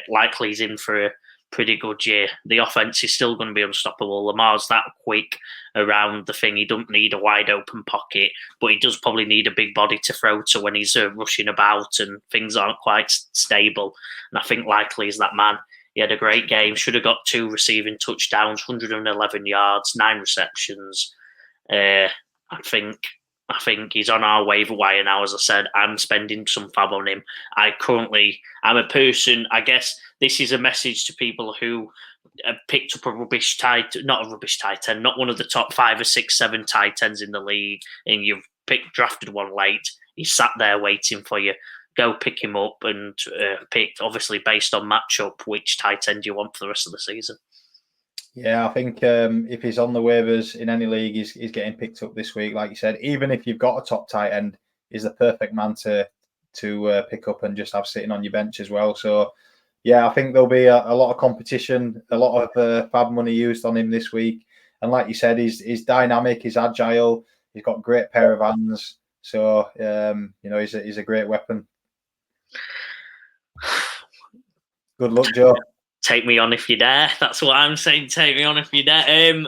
Likely's in for a pretty good year. The offense is still going to be unstoppable. Lamar's that quick around the thing. He doesn't need a wide open pocket, but he does probably need a big body to throw to when he's rushing about and things aren't quite stable. And I think Likely is that man. He had a great game. Should have got 2 receiving touchdowns, 111 yards, 9 receptions. I think he's on our waiver wire now. As I said, I'm spending some fab on him. I'm a person, I guess this is a message to people who have picked up not a rubbish tight end, not one of the top 5 or 6, 7 tight ends in the league, and you've drafted one late. He's sat there waiting for you. Go pick him up and pick, obviously based on matchup, which tight end you want for the rest of the season. Yeah, I think if he's on the waivers in any league, he's getting picked up this week. Like you said, even if you've got a top tight end, he's the perfect man to pick up and just have sitting on your bench as well. So, yeah, I think there'll be a lot of competition, a lot of fab money used on him this week. And like you said, he's dynamic, he's agile, he's got a great pair of hands. So, he's a great weapon. Good luck, Joe. Take me on if you dare. That's what I'm saying. Take me on if you dare.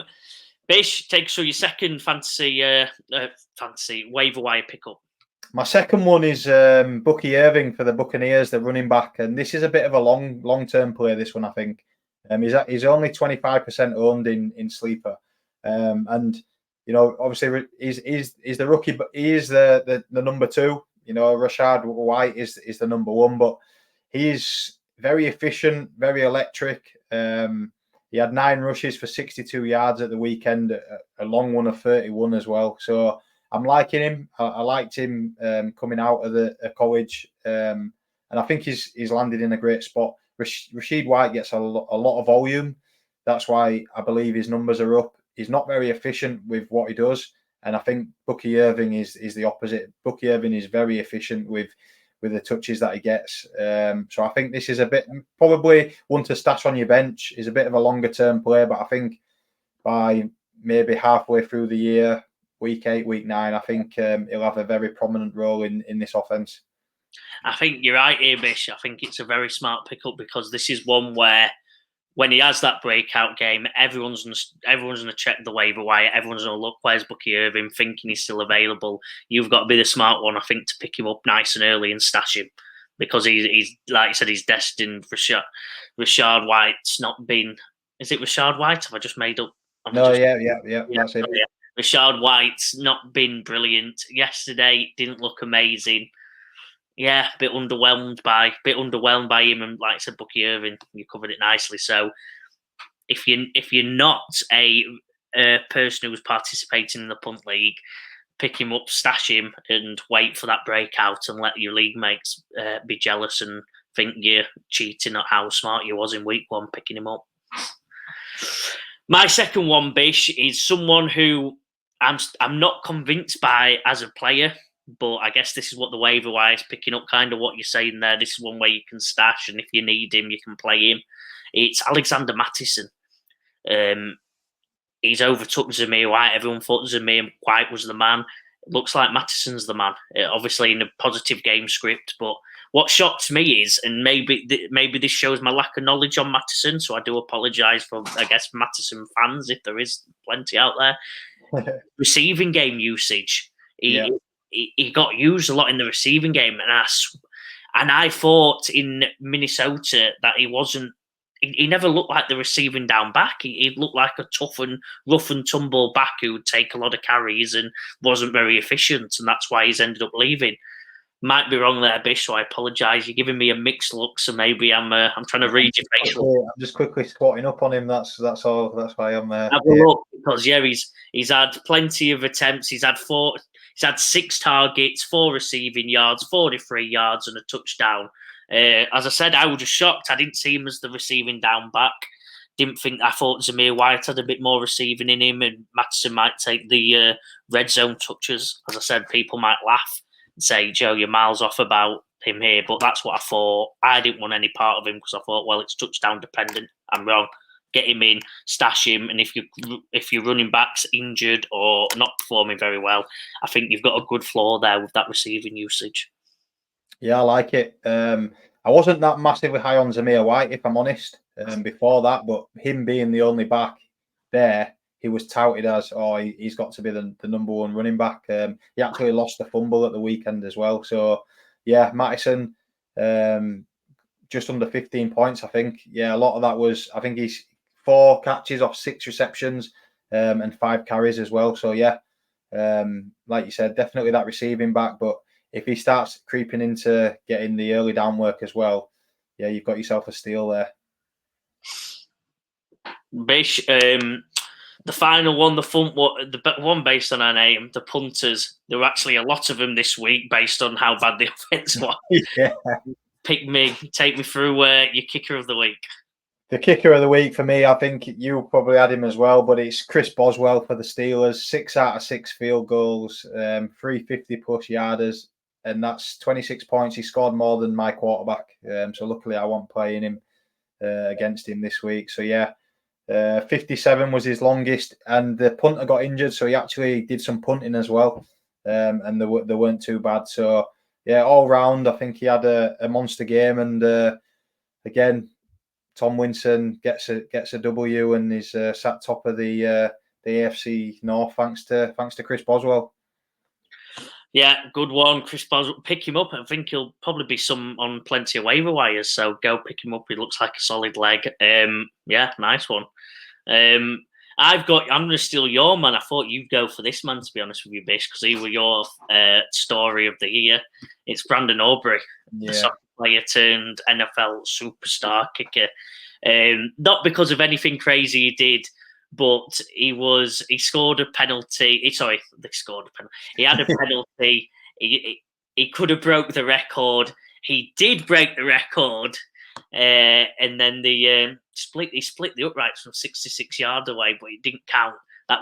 Bish, take us through your second fantasy waiver wire pickup. My second one is Bucky Irving for the Buccaneers, the running back, and this is a bit of a long-term play. This one, I think, he's only 25% owned in sleeper, and obviously he's the rookie, but he is the number 2. Rashad White is the number 1, but he's very efficient, very electric. He had 9 rushes for 62 yards at the weekend, a long one of 31 as well. So I'm liking him. I liked him coming out of college, and I think he's landed in a great spot. Rashid White gets a lot of volume. That's why I believe his numbers are up. He's not very efficient with what he does, and I think Bucky Irving is the opposite. Bucky Irving is very efficient with the touches that he gets. So I think this is a bit, probably one to stash on your bench, is a bit of a longer term play, but I think by maybe halfway through the year, week 8, week 9, I think he'll have a very prominent role in this offense. I think you're right here, Bish. I think it's a very smart pickup because this is one where when he has that breakout game, everyone's going to check the waiver wire. Everyone's going to look, where's Bucky Irving, thinking he's still available. You've got to be the smart one, I think, to pick him up nice and early and stash him because he's like I said, he's destined for Rashad White's not been. Is it Rashad White? Have I just made up? No, yeah. That's it. Yeah. Rashad White's not been brilliant. Yesterday didn't look amazing. Yeah, a bit underwhelmed by him, and like I said, Bucky Irving, you covered it nicely. So if you're not a person who's participating in the punt league, pick him up, stash him, and wait for that breakout, and let your league mates be jealous and think you're cheating at how smart you was in week 1 picking him up. My second one, Bish, is someone who I'm not convinced by as a player, but I guess this is what the waiver wire is picking up, kind of what you're saying there. This is one way you can stash, and if you need him, you can play him. It's Alexander Mattison. He's overtook Zamir White. Everyone thought Zamir White was the man. It looks like Mattison's the man, obviously in a positive game script. But what shocked me is, and maybe this shows my lack of knowledge on Mattison, so I do apologise for, I guess, Mattison fans, if there is plenty out there. Receiving game usage. He got used a lot in the receiving game, and I thought in Minnesota that he wasn't. He never looked like the receiving down back. He looked like a tough and rough and tumble back who would take a lot of carries and wasn't very efficient, and that's why he's ended up leaving. Might be wrong there, Bish, so I apologise. You're giving me a mixed look, so maybe I'm trying to read your facial. I'm just quickly squatting up on him. That's all. That's why I'm. Have a look, because he's had plenty of attempts. He's had 6 targets, 4 receiving yards, 43 yards, and a touchdown. As I said, I was just shocked. I didn't see him as the receiving down back. I thought Zamir White had a bit more receiving in him, and Mattison might take the red zone touches. As I said, people might laugh and say, Joe, you're miles off about him here, but that's what I thought. I didn't want any part of him because I thought, well, it's touchdown dependent. I'm wrong. Get him in, stash him, and if your running back's injured or not performing very well, I think you've got a good floor there with that receiving usage. Yeah, I like it. I wasn't that massively high on Zamir White, if I'm honest, before that, but him being the only back there, he was touted as, he's got to be the number 1 running back. He actually lost a fumble at the weekend as well. So, yeah, Mattison, just under 15 points, I think. Yeah, a lot of that was, I think he's 4 catches off 6 receptions and 5 carries as well. So, yeah, like you said, definitely that receiving back, but if he starts creeping into getting the early down work as well, yeah, you've got yourself a steal there. Bish, the final one, the one based on our name, the punters. There were actually a lot of them this week based on how bad the offense was. Yeah. Take me through your kicker of the week. The kicker of the week for me, I think you probably had him as well, but it's Chris Boswell for the Steelers. 6 out of 6 field goals, 350 plus yarders, and that's 26 points. He scored more than my quarterback, so luckily I wasn't playing him against him this week. So yeah, 57 was his longest, and the punter got injured, so he actually did some punting as well, and they weren't too bad. So yeah, all round, I think he had a monster game, and again, Tom Winson gets a W and is sat top of the AFC North thanks to Chris Boswell. Yeah, good one, Chris Boswell. Pick him up. I think he'll probably be on plenty of waiver wires, so go pick him up. He looks like a solid leg. Yeah, nice one. I'm going to steal your man. I thought you'd go for this man, to be honest with you, Bish, because he was your story of the year. It's Brandon Aubrey, the soccer player turned NFL superstar kicker. Not because of anything crazy he did, but he scored a penalty. They scored a penalty. He had a penalty. He could have broke the record. He did break the record. And then he split the uprights from 66 yards away, but it didn't count. It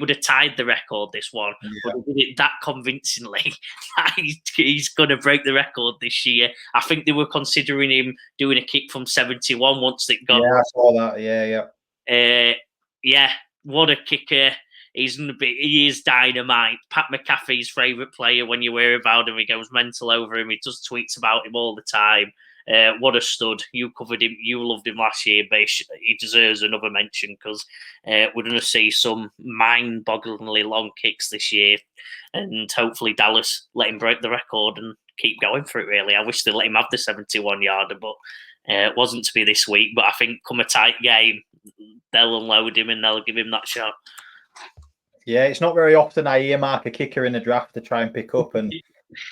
would have tied the record, this one. Yeah. But he did it that convincingly that he's going to break the record this year. I think they were considering him doing a kick from 71 once it got. Yeah, I saw that. Yeah, what a kicker. He is dynamite. Pat McAfee's favourite player. When you hear about him, he goes mental over him. He does tweets about him all the time. What a stud. You covered him. You loved him last year, Bish. He deserves another mention because we're going to see some mind-bogglingly long kicks this year. And hopefully Dallas let him break the record and keep going for it, really. I wish they let him have the 71-yarder, but It wasn't to be this week, but I think come a tight game, they'll unload him and they'll give him that shot. Yeah, it's not very often I earmark a kicker in the draft to try and pick up, and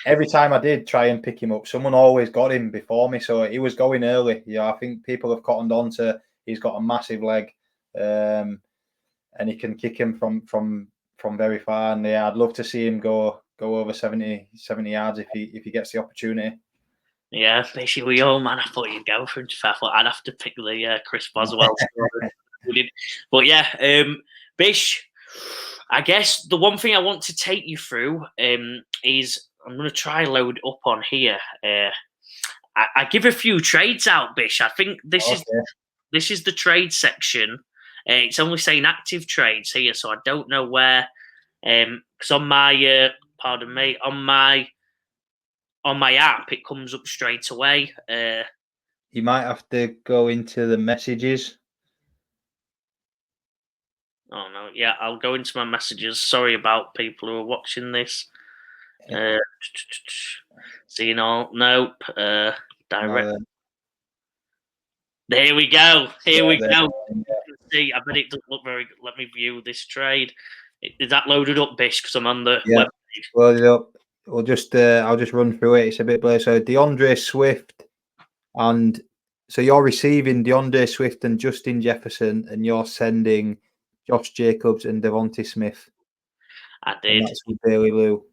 every time I did try and pick him up, someone always got him before me, so he was going early. Yeah, I think people have cottoned on to he's got a massive leg, and he can kick him from very far. And yeah, I'd love to see him go over 70 yards if he gets the opportunity. Yeah, basically, man, I thought you'd go for him. I thought I'd have to pick the Chris Boswell. But yeah, Bish, I guess the one thing I want to take you through is I'm going to try load up on here. I give a few trades out, Bish. I think this is the trade section. It's only saying active trades here, so I don't know where. Because on my on my app, it comes up straight away. You might have to go into the messages. Oh no, yeah, I'll go into my messages. Sorry about people who are watching this. Seeing all, nope. Direct. No, there we go. Here we go. Yeah. See, I bet it doesn't look very good. Let me view this trade. Is that loaded up, Bish? Because I'm on the web page. Load it up. I'll just run through it. It's a bit blurry. So DeAndre Swift, and so you're receiving DeAndre Swift and Justin Jefferson, and you're sending Josh Jacobs and Devontae Smith. I did. And that's with Bailey Lou.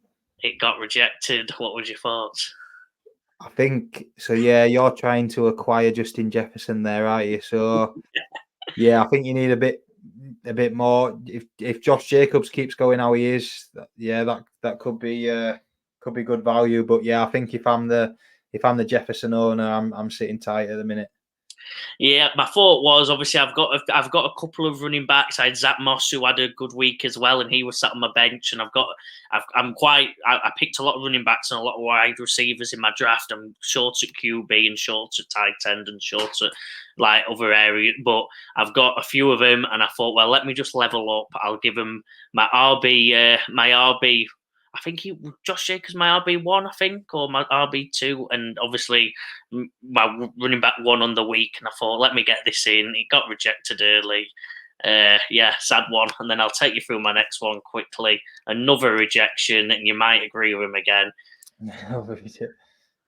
It got rejected. What was your thoughts? I think so. Yeah, you're trying to acquire Justin Jefferson there, aren't you? So yeah, I think you need a bit more. If Josh Jacobs keeps going how he is, yeah, that could be good value. But yeah, I think if I'm the Jefferson owner, I'm sitting tight at the minute. Yeah, my thought was obviously I've got a couple of running backs. I had Zach Moss who had a good week as well, and he was sat on my bench. And I picked a lot of running backs and a lot of wide receivers in my draft. I'm short at QB and short at tight end and short at like other areas, but I've got a few of them, and I thought, well, let me just level up. I'll give them my RB. I think Josh Jacobs my RB1, I think, or my RB2, and obviously my running back one on the week. And I thought, let me get this in. It got rejected early. Yeah, sad one. And then I'll take you through my next one quickly. Another rejection, and you might agree with him again.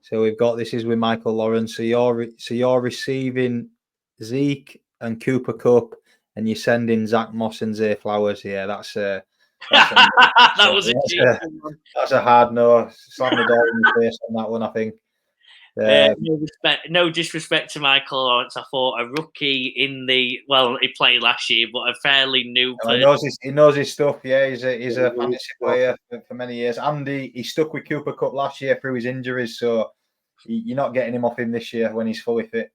So we've got this is with Michael Lawrence. So you're receiving Zeke and Cooper Kupp, and you're sending Zach Moss and Zay Flowers. Yeah, that's that's a hard no. Slam the door in the face on that one, I think. No disrespect to Michael Lawrence. I thought a rookie he played last year, but a fairly new player. He knows his stuff. Yeah, he's a fantasy player for many years. Andy, he stuck with Cooper Kupp last year through his injuries, so you're not getting him off him this year when he's fully fit.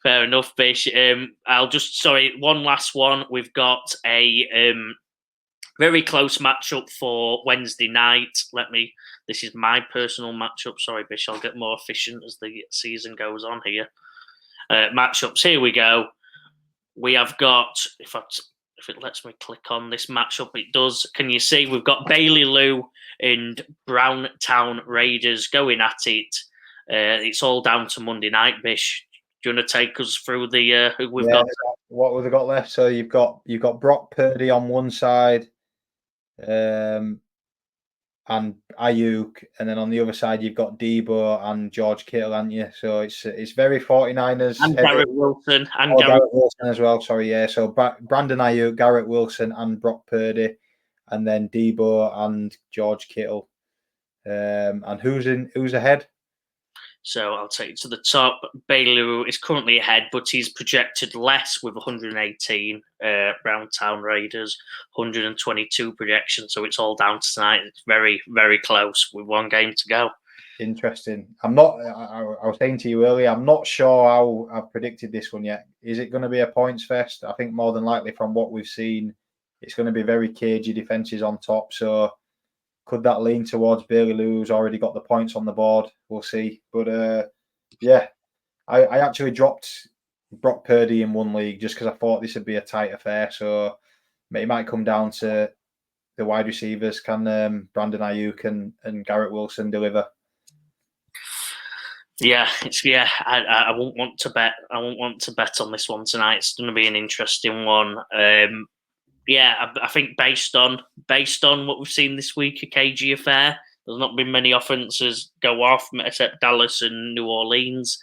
Fair enough, Bish. One last one. We've got a very close matchup for Wednesday night. This is my personal matchup. Sorry, Bish, I'll get more efficient as the season goes on here. Matchups, here we go. We have got, if it lets me click on this matchup, it does. Can you see we've got Bailey Lou and Browntown Raiders going at it. It's all down to Monday night, Bish. Do you want to take us through the who we've got? What have we got left? So you've got Brock Purdy on one side, and Ayuk, and then on the other side you've got Debo and George Kittle, haven't you? So it's very 49ers. And Garrett Wilson. And Garrett Wilson as well, sorry, yeah. So Brandon Ayuk, Garrett Wilson and Brock Purdy, and then Debo and George Kittle. And who's ahead? So I'll take it to the top. Bailey is currently ahead, but he's projected less with 118. Browntown Raiders, 122 projection. So it's all down to tonight. It's very, very close with one game to go. Interesting. I was saying to you earlier, I'm not sure how I've predicted this one yet. Is it going to be a points fest? I think more than likely from what we've seen, it's going to be very cagey defenses on top. So could that lean towards Bailey Lou, who's already got the points on the board? We'll see. But yeah, I actually dropped Brock Purdy in one league just because I thought this would be a tight affair. So it might come down to the wide receivers. Can Brandon Ayuk and Garrett Wilson deliver? Yeah, I won't want to bet. I won't want to bet on this one tonight. It's going to be an interesting one. I think based on what we've seen this week at KG Affair, there's not been many offenses go off except Dallas and New Orleans.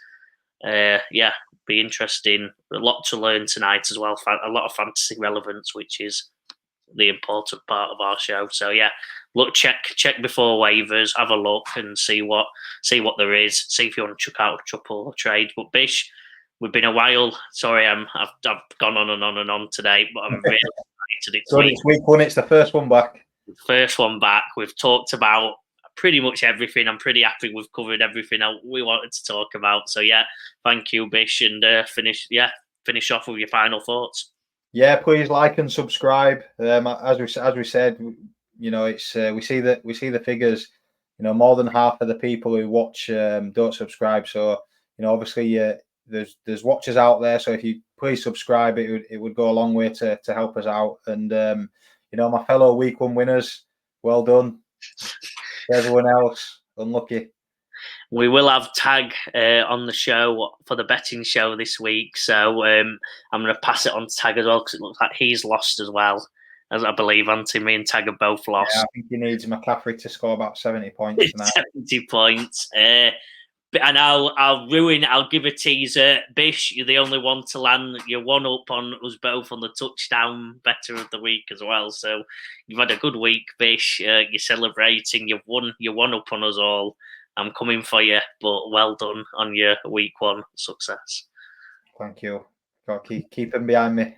Be interesting. A lot to learn tonight as well. A lot of fantasy relevance, which is the important part of our show. So yeah, look, check before waivers, have a look and see what there is. See if you want to chuck out a couple or trade. But Bish, we've been a while. Sorry, I've gone on and on and on today, but I'm really excited. It's week 1. It's the first one back. First one back. We've talked about pretty much everything. I'm pretty happy we've covered everything we wanted to talk about. So yeah, thank you, Bish, and finish off with your final thoughts. Yeah, please like and subscribe. As we said, it's we see the figures. More than half of the people who watch don't subscribe. So obviously, there's watchers out there. So if you please subscribe, it would go a long way to help us out. And my fellow week 1 winners, well done. Everyone else, unlucky. We will have Tag on the show for the betting show this week, so I'm going to pass it on to Tag as well because it looks like he's lost as well, as I believe me and Tag have both lost. Yeah, I think he needs McCaffrey to score about 70 points tonight. 70 points. And I'll give a teaser. Bish, you're the only one to land. You're one up on us both on the touchdown better of the week as well. So you've had a good week, Bish. You're celebrating. You've won. You're one up on us all. I'm coming for you, but well done on your week 1 success. Thank you. Got to keep him behind me.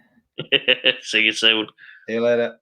See you soon. See you later.